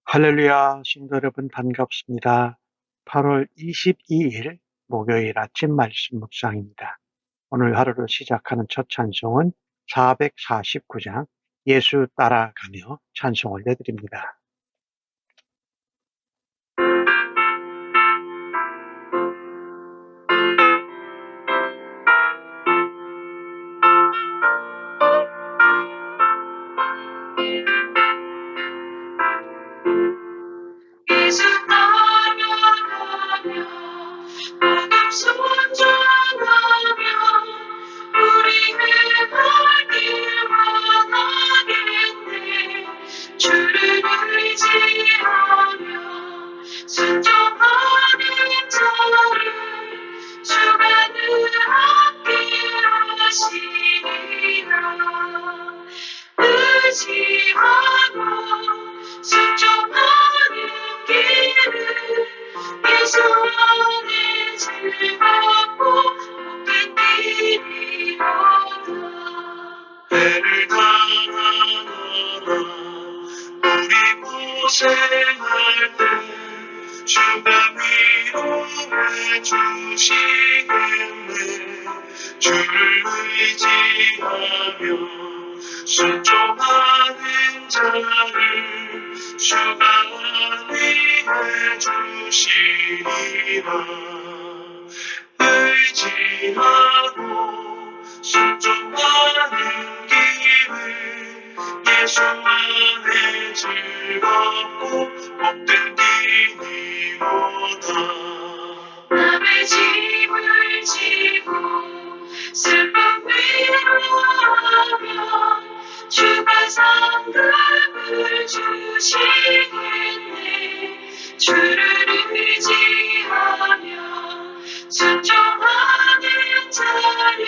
할렐루야, 성도 여러분 반갑습니다. 8월 22일 목요일 아침 말씀 묵상입니다. 오늘 하루를 시작하는 첫 찬송은 449장 예수 따라가며 찬송 올려드립니다. 예수 따라가며 복음 선전하며 우리는 갈 길 원하겠네. 주를 의지하며 순종하는 자를 주가 늘 함께 하시리라. 의지하고 순종하는 길을 예수 안에 즐겁고 복된 길이로다. 배를 당하노라 우리 고생할 때 주가 위로해 주시겠네. 주를 의지하며 순종하는 자를 주가 안위해 주시리라. 의지하고 순종하는 길을 예수 안에 즐겁고 복된 길이로다. 남의 짐을 지고 슬픔 위로하며 주가 상급을 주시겠네. 주를 의지하며 순종하는 자를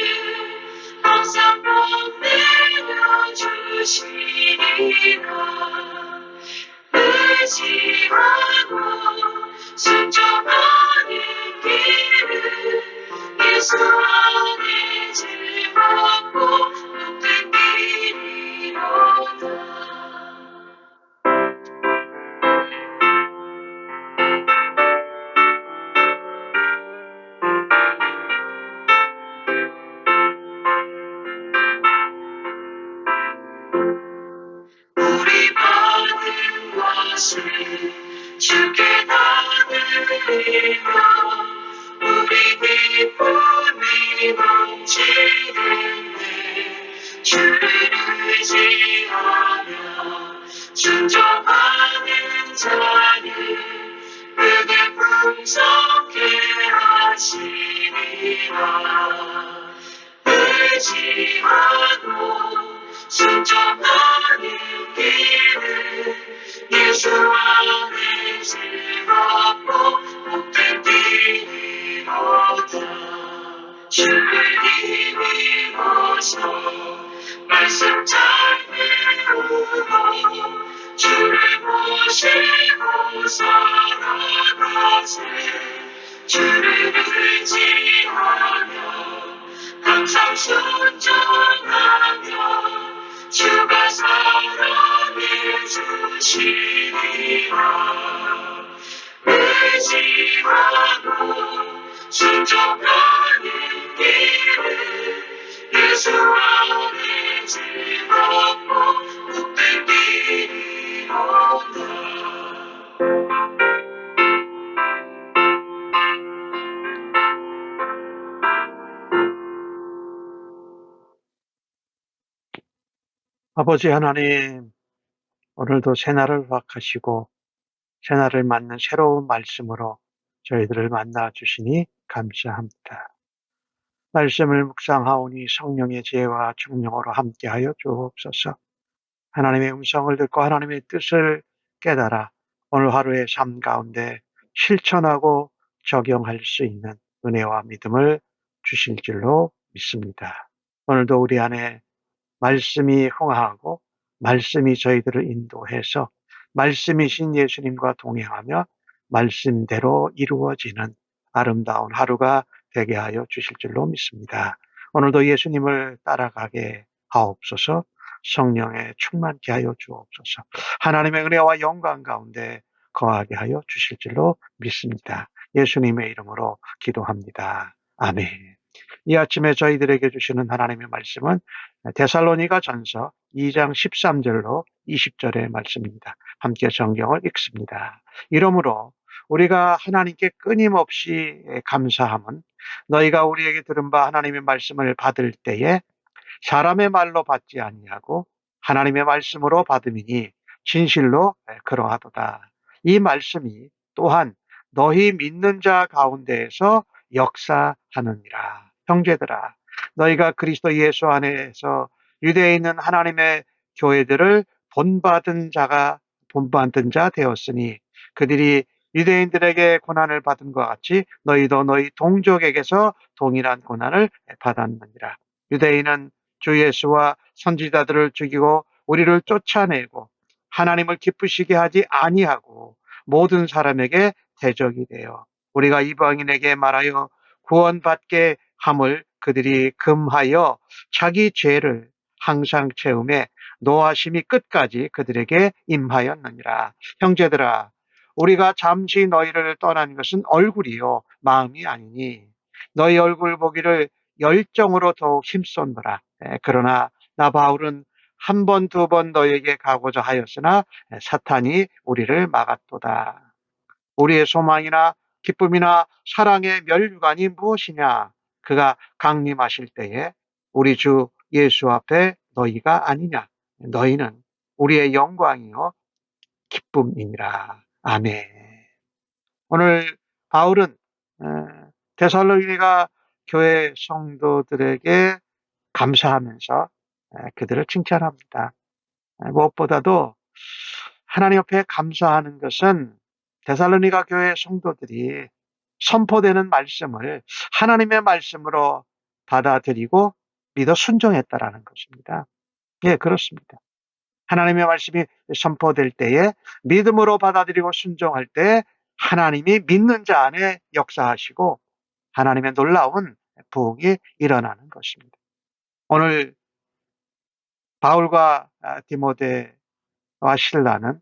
항상 복 내려주시리라. 의지하고 순종하는 길을 예수 안에 즐겁고 복된 길이로다. 우리 받은 것을 주께 나누며 우리 기쁨이 넘치겠네. 주를 의지하며 순종하는 자를 그게 풍성케 하시리라. 의지하고 순종하는 길을 예수 안에 즐겁고 복된 길이로다. 주를 힘입어서 말씀 잘 배우고 주를 모시고 살아가세. 주를 의지하며 항상 순종하며 주가 사랑해 주시리라. 의지하고 순종하는 길을 예수 안에 즐겁고 복된 길이로다. 아버지 하나님, 오늘도 새날을 허락하시고 새날을 맞는 새로운 말씀으로 저희들을 만나 주시니 감사합니다. 말씀을 묵상하오니 성령의 지혜와 청령으로 함께하여 주옵소서. 하나님의 음성을 듣고 하나님의 뜻을 깨달아 오늘 하루의 삶 가운데 실천하고 적용할 수 있는 은혜와 믿음을 주실 줄로 믿습니다. 오늘도 우리 안에 말씀이 흥하고 말씀이 저희들을 인도해서 말씀이신 예수님과 동행하며 말씀대로 이루어지는 아름다운 하루가 되게 하여 주실 줄로 믿습니다. 오늘도 예수님을 따라가게 하옵소서. 성령에 충만케 하여 주옵소서. 하나님의 은혜와 영광 가운데 거하게 하여 주실 줄로 믿습니다. 예수님의 이름으로 기도합니다. 아멘. 이 아침에 저희들에게 주시는 하나님의 말씀은 데살로니가 전서 2장 13절로 20절의 말씀입니다. 함께 성경을 읽습니다. 이러므로 우리가 하나님께 끊임없이 감사함은 너희가 우리에게 들은 바 하나님의 말씀을 받을 때에 사람의 말로 받지 아니하고 하나님의 말씀으로 받음이니 진실로 그러하도다. 이 말씀이 또한 너희 믿는 자 가운데에서 역사하느니라. 형제들아, 너희가 그리스도 예수 안에서 유대에 있는 하나님의 교회들을 본받은 자 되었으니 그들이 유대인들에게 고난을 받은 것 같이 너희도 너희 동족에게서 동일한 고난을 받았느니라. 유대인은 주 예수와 선지자들을 죽이고 우리를 쫓아내고 하나님을 기쁘시게 하지 아니하고 모든 사람에게 대적이 되어 우리가 이방인에게 말하여 구원받게 함을 그들이 금하여 자기 죄를 항상 채움에 노하심이 끝까지 그들에게 임하였느니라. 형제들아, 우리가 잠시 너희를 떠난 것은 얼굴이요 마음이 아니니 너희 얼굴 보기를 열정으로 더욱 힘썼노라. 그러나 나 바울은 한 번, 두 번 너에게 가고자 하였으나 사탄이 우리를 막았도다. 우리의 소망이나 기쁨이나 사랑의 멸류관이 무엇이냐? 그가 강림하실 때에 우리 주 예수 앞에 너희가 아니냐? 너희는 우리의 영광이요 기쁨이니라. 아멘. 오늘 바울은 데살로니가 교회 성도들에게 감사하면서 그들을 칭찬합니다. 무엇보다도 하나님 앞에 감사하는 것은 데살로니가 교회 성도들이 선포되는 말씀을 하나님의 말씀으로 받아들이고 믿어 순종했다라는 것입니다. 예, 그렇습니다. 하나님의 말씀이 선포될 때에 믿음으로 받아들이고 순종할 때 하나님이 믿는 자 안에 역사하시고 하나님의 놀라운 부흥이 일어나는 것입니다. 오늘 바울과 디모데와 실라는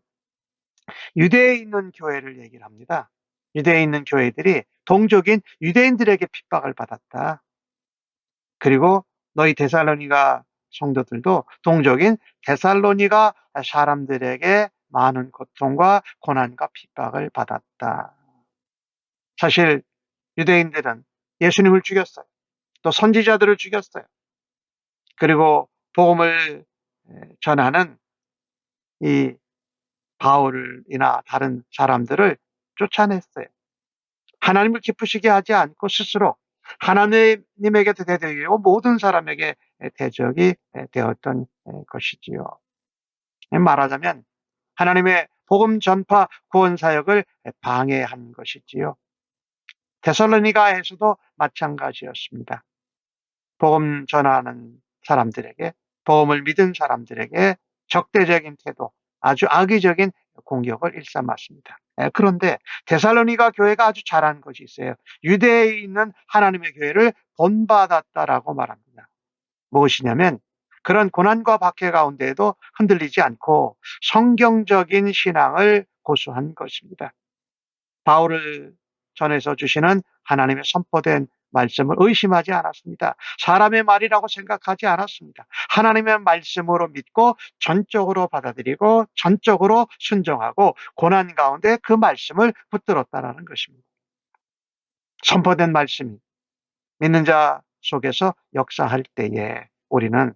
유대에 있는 교회를 얘기를 합니다. 유대에 있는 교회들이 동족인 유대인들에게 핍박을 받았다. 그리고 너희 데살로니가 성도들도 동족인 데살로니가 사람들에게 많은 고통과 고난과 핍박을 받았다. 사실 유대인들은 예수님을 죽였어요. 또 선지자들을 죽였어요. 그리고 복음을 전하는 이 바울이나 다른 사람들을 쫓아냈어요. 하나님을 기쁘시게 하지 않고 스스로 하나님에게 대적이고 모든 사람에게 대적이 되었던 것이지요. 말하자면 하나님의 복음 전파 구원 사역을 방해한 것이지요. 데살로니가에서도 마찬가지였습니다. 복음 전하는 사람들에게, 복음을 믿은 사람들에게 적대적인 태도, 아주 악의적인 공격을 일삼았습니다. 그런데 데살로니가 교회가 아주 잘한 것이 있어요. 유대에 있는 하나님의 교회를 본받았다라고 말합니다. 무엇이냐면 그런 고난과 박해 가운데에도 흔들리지 않고 성경적인 신앙을 고수한 것입니다. 바울을 전해서 주시는 하나님의 선포된 말씀을 의심하지 않았습니다. 사람의 말이라고 생각하지 않았습니다. 하나님의 말씀으로 믿고 전적으로 받아들이고 전적으로 순종하고 고난 가운데 그 말씀을 붙들었다라는 것입니다. 선포된 말씀이 믿는 자 속에서 역사할 때에 우리는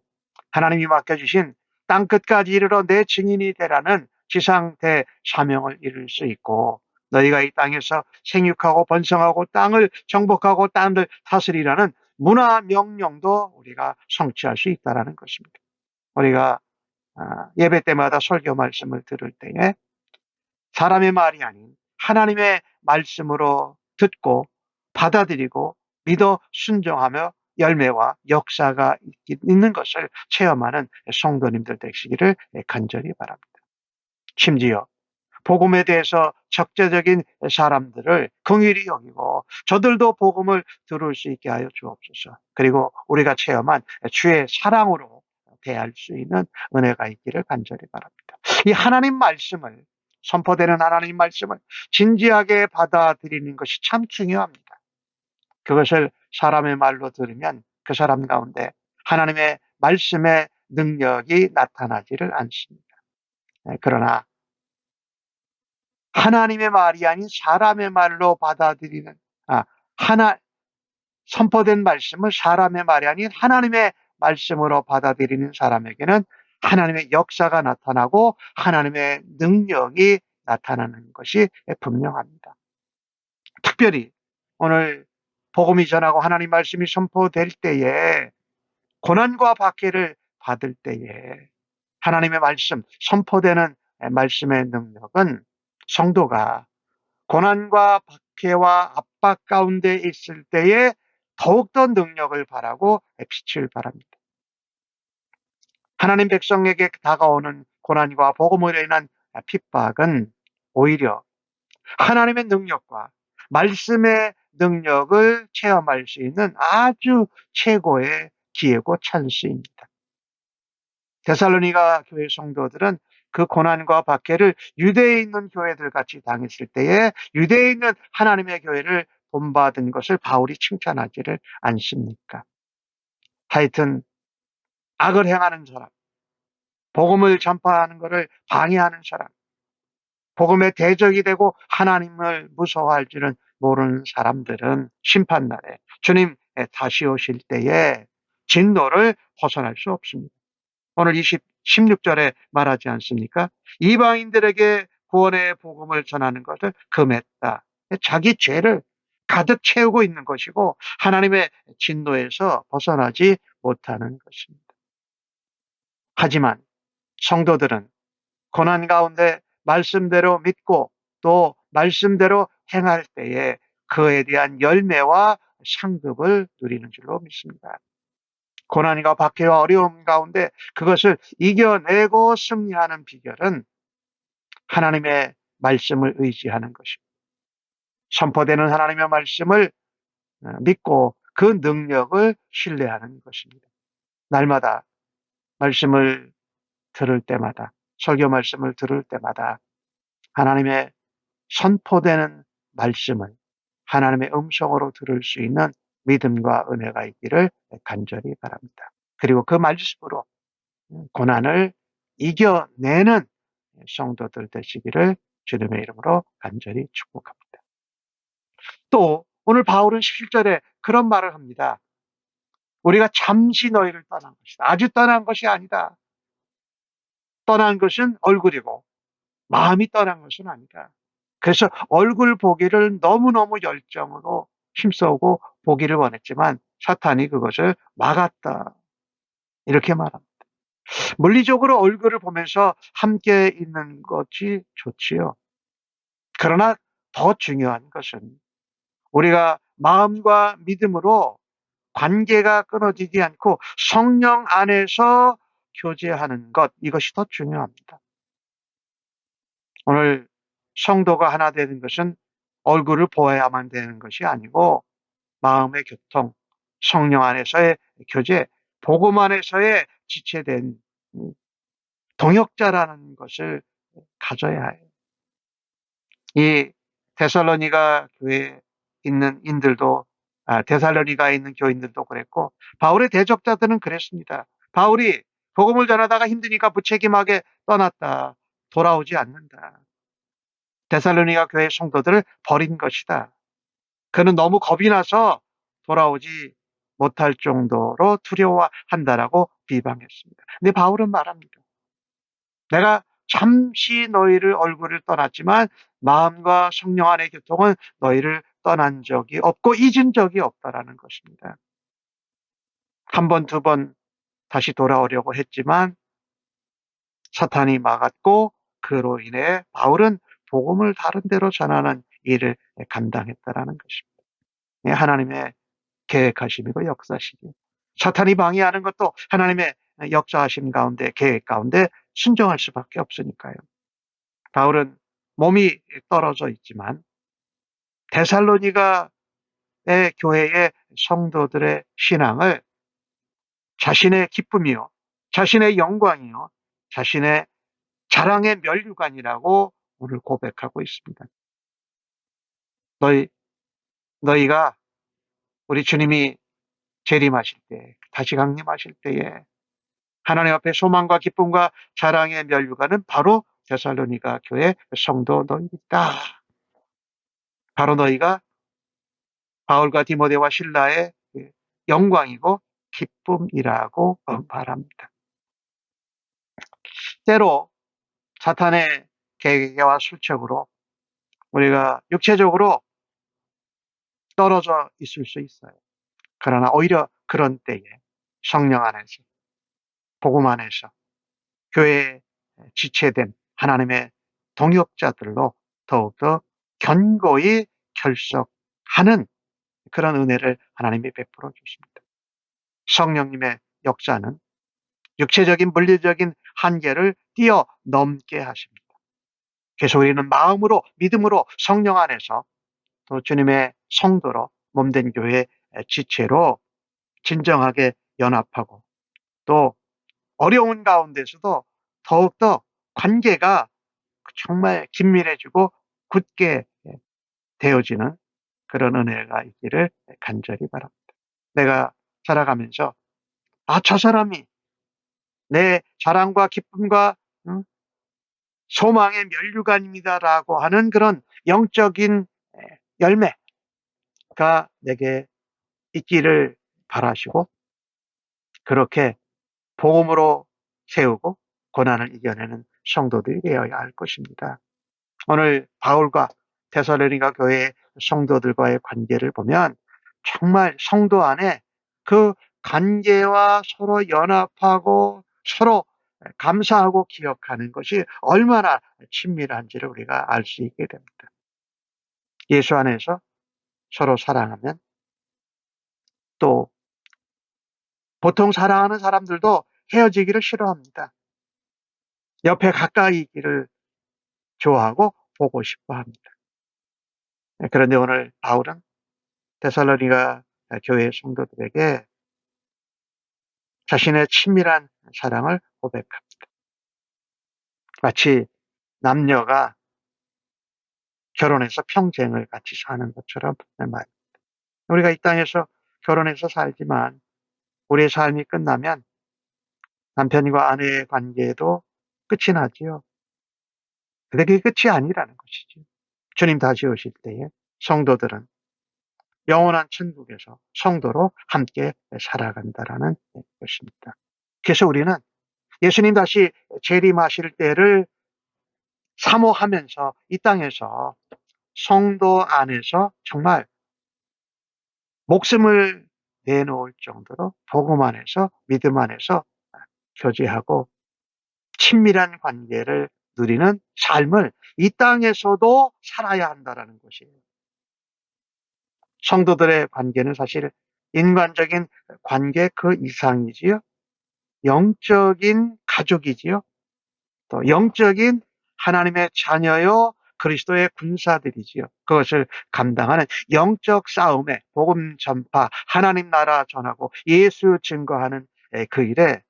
하나님이 맡겨주신 땅 끝까지 이르러 내 증인이 되라는 지상 대사명을 이룰 수 있고 너희가 이 땅에서 생육하고 번성하고 땅을 정복하고 땅을 다스리라는 문화 명령도 우리가 성취할 수 있다는 것입니다. 우리가 예배 때마다 설교 말씀을 들을 때에 사람의 말이 아닌 하나님의 말씀으로 듣고 받아들이고 믿어 순종하며 열매와 역사가 있는 것을 체험하는 성도님들 되시기를 간절히 바랍니다. 심지어 복음에 대해서 적재적인 사람들을 긍휼히 여기고 저들도 복음을 들을 수 있게 하여 주옵소서. 그리고 우리가 체험한 주의 사랑으로 대할 수 있는 은혜가 있기를 간절히 바랍니다. 이 하나님 말씀을, 선포되는 하나님 말씀을 진지하게 받아들이는 것이 참 중요합니다. 그것을 사람의 말로 들으면 그 사람 가운데 하나님의 말씀의 능력이 나타나지를 않습니다. 그러나 하나님의 말이 아닌 사람의 말로 받아들이는, 하나 선포된 말씀을 사람의 말이 아닌 하나님의 말씀으로 받아들이는 사람에게는 하나님의 역사가 나타나고 하나님의 능력이 나타나는 것이 분명합니다. 특별히 오늘 복음이 전하고 하나님 말씀이 선포될 때에, 고난과 박해를 받을 때에 하나님의 말씀, 선포되는 말씀의 능력은 성도가 고난과 박해와 압박 가운데 있을 때에 더욱더 능력을 발하고 빛을 발합니다. 하나님 백성에게 다가오는 고난과 복음으로 인한 핍박은 오히려 하나님의 능력과 말씀의 능력을 체험할 수 있는 아주 최고의 기회고 찬스입니다. 데살로니가 교회 성도들은 그 고난과 박해를 유대에 있는 교회들 같이 당했을 때에 유대에 있는 하나님의 교회를 본받은 것을 바울이 칭찬하지를 않습니까? 하여튼 악을 행하는 사람, 복음을 전파하는 것을 방해하는 사람, 복음의 대적이 되고 하나님을 무서워할 줄은 모르는 사람들은 심판날에 주님 다시 오실 때에 진노를 벗어날 수 없습니다. 오늘 16절에 말하지 않습니까? 이방인들에게 구원의 복음을 전하는 것을 금했다. 자기 죄를 가득 채우고 있는 것이고 하나님의 진노에서 벗어나지 못하는 것입니다. 하지만 성도들은 고난 가운데 말씀대로 믿고 또 말씀대로 행할 때에 그에 대한 열매와 상급을 누리는 줄로 믿습니다. 고난과 박해와 어려움 가운데 그것을 이겨내고 승리하는 비결은 하나님의 말씀을 의지하는 것입니다. 선포되는 하나님의 말씀을 믿고 그 능력을 신뢰하는 것입니다. 날마다 말씀을 들을 때마다, 설교 말씀을 들을 때마다 하나님의 선포되는 말씀을 하나님의 음성으로 들을 수 있는 믿음과 은혜가 있기를 간절히 바랍니다. 그리고 그 말씀으로 고난을 이겨내는 성도들 되시기를 주님의 이름으로 간절히 축복합니다. 또 오늘 바울은 17절에 그런 말을 합니다. 우리가 잠시 너희를 떠난 것이다. 아주 떠난 것이 아니다. 떠난 것은 얼굴이고 마음이 떠난 것은 아니다. 그래서 얼굴 보기를 너무너무 열정으로 힘써고 보기를 원했지만 사탄이 그것을 막았다. 이렇게 말합니다. 물리적으로 얼굴을 보면서 함께 있는 것이 좋지요. 그러나 더 중요한 것은 우리가 마음과 믿음으로 관계가 끊어지지 않고 성령 안에서 교제하는 것, 이것이 더 중요합니다. 오늘 성도가 하나 되는 것은 얼굴을 보아야만 되는 것이 아니고 마음의 교통, 성령 안에서의 교제, 복음 안에서의 지체된 동역자라는 것을 가져야 해요. 이 데살로니가 교회에 있는 인들도, 데살로니가에 있는 교인들도 그랬고 바울의 대적자들은 그랬습니다. 바울이 복음을 전하다가 힘드니까 무책임하게 떠났다. 돌아오지 않는다. 데살로니가 교회 성도들을 버린 것이다. 그는 너무 겁이 나서 돌아오지 못할 정도로 두려워한다라고 비방했습니다. 근데 바울은 말합니다. 내가 잠시 너희를 얼굴을 떠났지만 마음과 성령 안의 교통은 너희를 떠난 적이 없고 잊은 적이 없다라는 것입니다. 한 번, 두 번 다시 돌아오려고 했지만 사탄이 막았고 그로 인해 바울은 복음을 다른 데로 전하는 일을 감당했다라는 것입니다. 하나님의 계획하심이고 역사시기. 사탄이 방해하는 것도 하나님의 역사하심 가운데, 계획 가운데 순종할 수밖에 없으니까요. 바울은 몸이 떨어져 있지만 데살로니가의 교회의 성도들의 신앙을 자신의 기쁨이요 자신의 영광이요, 자신의 자랑의 면류관이라고 오늘 고백하고 있습니다. 너희가 우리 주님이 재림하실 때, 다시 강림하실 때에 하나님 앞에 소망과 기쁨과 자랑의 면류관은 바로 데살로니가 교회 성도 너희다. 바로 너희가 바울과 디모데와 실라의 영광이고 기쁨이라고 말합니다. 때로 사탄의 계계와 술책으로 우리가 육체적으로 떨어져 있을 수 있어요. 그러나 오히려 그런 때에 성령 안에서, 복음 안에서 교회에 지체된 하나님의 동역자들로 더욱더 견고히 결속하는 그런 은혜를 하나님이 베풀어 주십니다. 성령님의 역사는 육체적인 물리적인 한계를 뛰어넘게 하십니다. 그래서 우리는 마음으로, 믿음으로 성령 안에서 또 주님의 성도로 몸된 교회의 지체로 진정하게 연합하고 또 어려운 가운데서도 더욱더 관계가 정말 긴밀해지고 굳게 되어지는 그런 은혜가 있기를 간절히 바랍니다. 내가 살아가면서 저 사람이 내 자랑과 기쁨과 소망의 면류관입니다라고 하는 그런 영적인 열매가 내게 있기를 바라시고 그렇게 복음으로 세우고 고난을 이겨내는 성도들이 되어야 할 것입니다. 오늘 바울과 데살로니가 교회의 성도들과의 관계를 보면 정말 성도 안에 그 관계와 서로 연합하고 서로 감사하고 기억하는 것이 얼마나 친밀한지를 우리가 알 수 있게 됩니다. 예수 안에서 서로 사랑하면 또 보통 사랑하는 사람들도 헤어지기를 싫어합니다. 옆에 가까이 있기를 좋아하고 보고 싶어 합니다. 그런데 오늘 바울은 데살로니가 교회 성도들에게 자신의 친밀한 사랑을 고백합니다. 마치 남녀가 결혼해서 평생을 같이 사는 것처럼 말입니다. 우리가 이 땅에서 결혼해서 살지만 우리의 삶이 끝나면 남편과 아내의 관계도 끝이 나지요. 근데 그게 끝이 아니라는 것이죠. 주님 다시 오실 때에 성도들은 영원한 천국에서 성도로 함께 살아간다라는 것입니다. 그래서 우리는 예수님 다시 재림하실 때를 사모하면서 이 땅에서 성도 안에서 정말 목숨을 내놓을 정도로 복음 안에서 믿음 안에서 교제하고 친밀한 관계를 누리는 삶을 이 땅에서도 살아야 한다는 것이에요. 성도들의 관계는 사실 인간적인 관계 그 이상이지요. 영적인 가족이지요. 또 영적인 하나님의 자녀요 그리스도의 군사들이지요. 그것을 감당하는 영적 싸움에 복음 전파, 하나님 나라 전하고 예수 증거하는 그 일에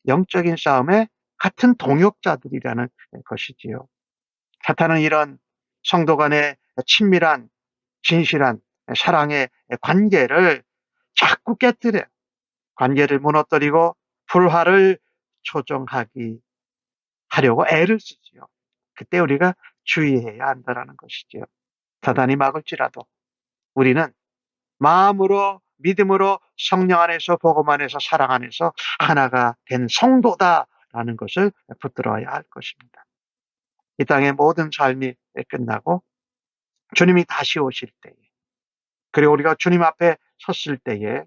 영적인 싸움에 같은 동역자들이라는 것이지요. 사탄은 이런 성도 간의 친밀한 진실한 사랑의 관계를 자꾸 깨뜨려 관계를 무너뜨리고 불화를 조정하기 하려고 애를 쓰지요. 그때 우리가 주의해야 한다는 것이지요. 사단이 막을지라도 우리는 마음으로 믿음으로 성령 안에서 복음 안에서 사랑 안에서 하나가 된 성도다라는 것을 붙들어야 할 것입니다. 이 땅의 모든 삶이 끝나고 주님이 다시 오실 때에 그리고 우리가 주님 앞에 섰을 때에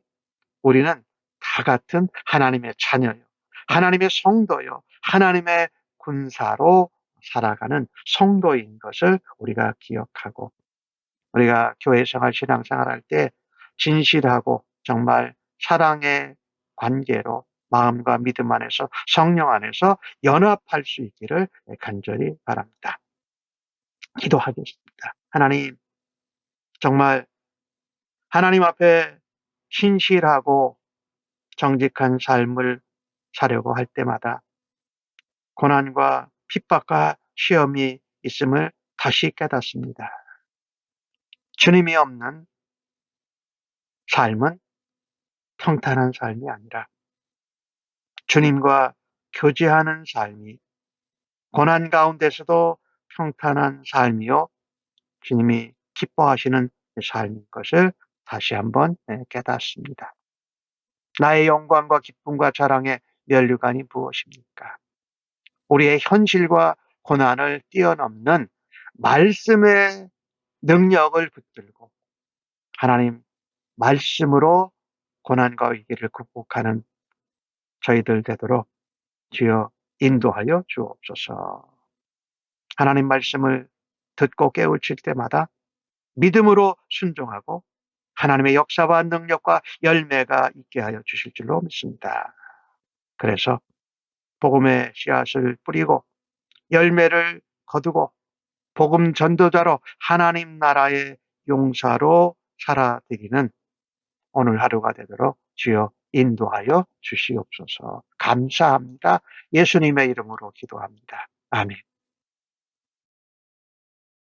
우리는 다 같은 하나님의 자녀요. 하나님의 성도요. 하나님의 군사로 살아가는 성도인 것을 우리가 기억하고 우리가 교회 생활, 신앙생활 할 때 진실하고 정말 사랑의 관계로 마음과 믿음 안에서 성령 안에서 연합할 수 있기를 간절히 바랍니다. 기도하겠습니다. 하나님, 정말 하나님 앞에 신실하고 정직한 삶을 사려고 할 때마다 고난과 핍박과 시험이 있음을 다시 깨닫습니다. 주님이 없는 삶은 평탄한 삶이 아니라 주님과 교제하는 삶이 고난 가운데서도 평탄한 삶이요 주님이 기뻐하시는 삶인 것을 다시 한번 깨닫습니다. 나의 영광과 기쁨과 자랑의 면류관이 무엇입니까? 우리의 현실과 고난을 뛰어넘는 말씀의 능력을 붙들고 하나님 말씀으로 고난과 위기를 극복하는 저희들 되도록 주여 인도하여 주옵소서. 하나님 말씀을 듣고 깨우칠 때마다 믿음으로 순종하고 하나님의 역사와 능력과 열매가 있게 하여 주실 줄로 믿습니다. 그래서 복음의 씨앗을 뿌리고 열매를 거두고 복음 전도자로 하나님 나라의 용사로 살아드리는 오늘 하루가 되도록 주여 인도하여 주시옵소서. 감사합니다. 예수님의 이름으로 기도합니다. 아멘.